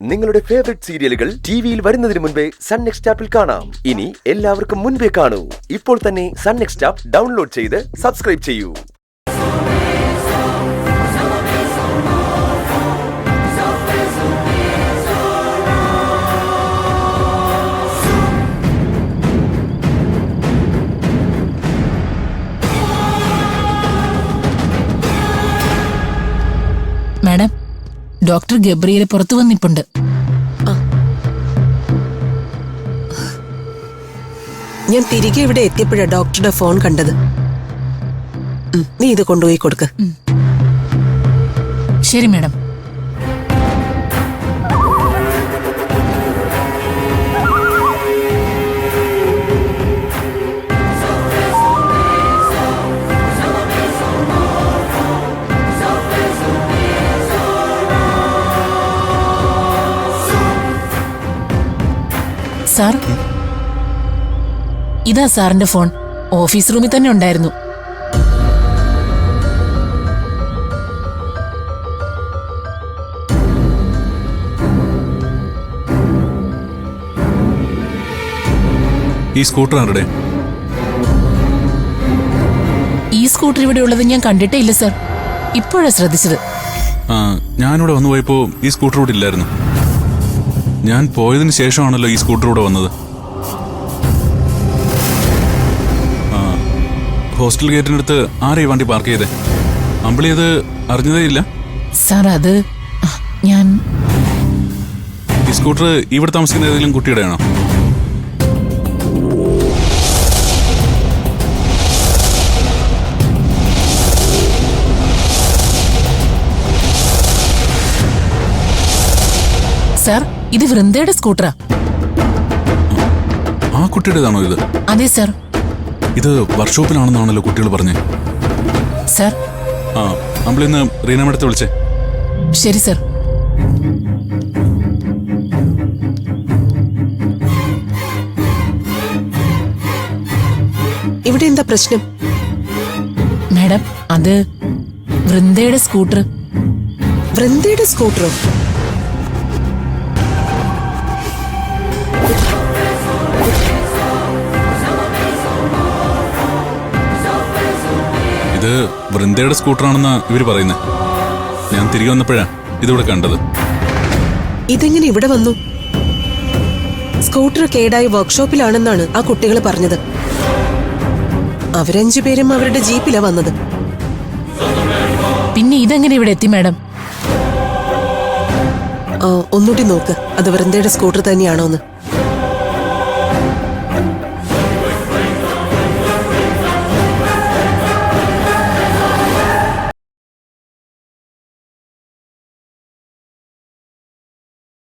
നിങ്ങളുടെ ഫേവറേറ്റ് സീരിയലുകൾ ടിവിയിൽ വരുന്നതിന് മുൻപേ സൺ നെക്സ്റ്റ് ആപ്പിൽ കാണാം. ഇനി എല്ലാവർക്കും മുൻപേ കാണൂ. ഇപ്പോൾ തന്നെ സൺ നെക്സ്റ്റ് ആപ്പ് ഡൗൺലോഡ് ചെയ്ത് സബ്സ്ക്രൈബ് ചെയ്യൂ. മാഡം, ഡോക്ടർ ഗബ്രിയേൽ പുറത്തു വന്നിപ്പുണ്ട്. ഞാൻ തിരികെ ഇവിടെ എത്തിയപ്പോഴാ ഡോക്ടറുടെ ഫോൺ കണ്ടത്. നീ ഇത് കൊണ്ടുപോയി കൊടുക്ക്. ശരി മാഡം. സാർ, ഇതാ സാറിന്റെ ഫോൺ. ഓഫീസ് റൂമിൽ തന്നെ ഉണ്ടായിരുന്നു. ഈ സ്കൂട്ടർ ആരുടെ? ഈ സ്കൂട്ടർ ഇവിടെ ഉള്ളത് ഞാൻ കണ്ടിട്ടേ ഇല്ല സാർ. ഇപ്പോഴാ ശ്രദ്ധിച്ചത്. ഞാനിവിടെ വന്നു പോയപ്പോ ഈ സ്കൂട്ടർ ഇവിടെ ഇല്ലായിരുന്നു. ഞാൻ പോയതിനു ശേഷമാണല്ലോ ഈ സ്കൂട്ടർ ഇവിടെ വന്നത്. ഹോസ്റ്റൽ ഗേറ്റിനടുത്ത് ആരാ ഈ വണ്ടി പാർക്ക് ചെയ്തേ? അമ്പിളി അത് അറിഞ്ഞതേ ഇല്ല സാർ. അത് ഞാൻ ഈ സ്കൂട്ടർ ഇവിടെ താമസിക്കുന്ന ഏതെങ്കിലും കുട്ടിയുടെ ആണോ? സാർ, ഇത് വൃന്ദയുടെ സ്കൂട്ടറാ. ആ കുട്ടിയുടേതാണോ ഇത്? അതെ സാർ. ഇത് വർക്ക്ഷോപ്പിലാണെന്നാണല്ലോ കുട്ടികൾ പറഞ്ഞേ. സാർ, അമ്പിളി ഒന്ന് റീന മേഡത്തെ വിളിച്ചേ. ശരി സാർ. ഇവിടെ എന്താ പ്രശ്നം? മാഡം, അത് വൃന്ദയുടെ സ്കൂട്ടർ. വൃന്ദയുടെ സ്കൂട്ടറോ? ഇത് വൃന്ദയുടെ സ്കൂട്ടറാണെന്നാ ഇവര് പറയുന്നത്. ഞാൻ തിരികെ വന്നപ്പോഴാ ഇതിവിടെ കണ്ടത്. ഇതെങ്ങനെ ഇവിടെ വന്നു? സ്കൂട്ടർ കേടായി വർക്ക്ഷോപ്പിലാണെന്നാണ് ആ കുട്ടികൾ പറഞ്ഞത്. അവരഞ്ചു പേരും അവരുടെ ജീപ്പിലാ വന്നത്. പിന്നെ ഇതെങ്ങനെ ഇവിടെ എത്തി മാഡം? ഒന്നുകൂടി നോക്ക്, അത് വൃന്ദയുടെ സ്കൂട്ടർ തന്നെയാണോന്ന്.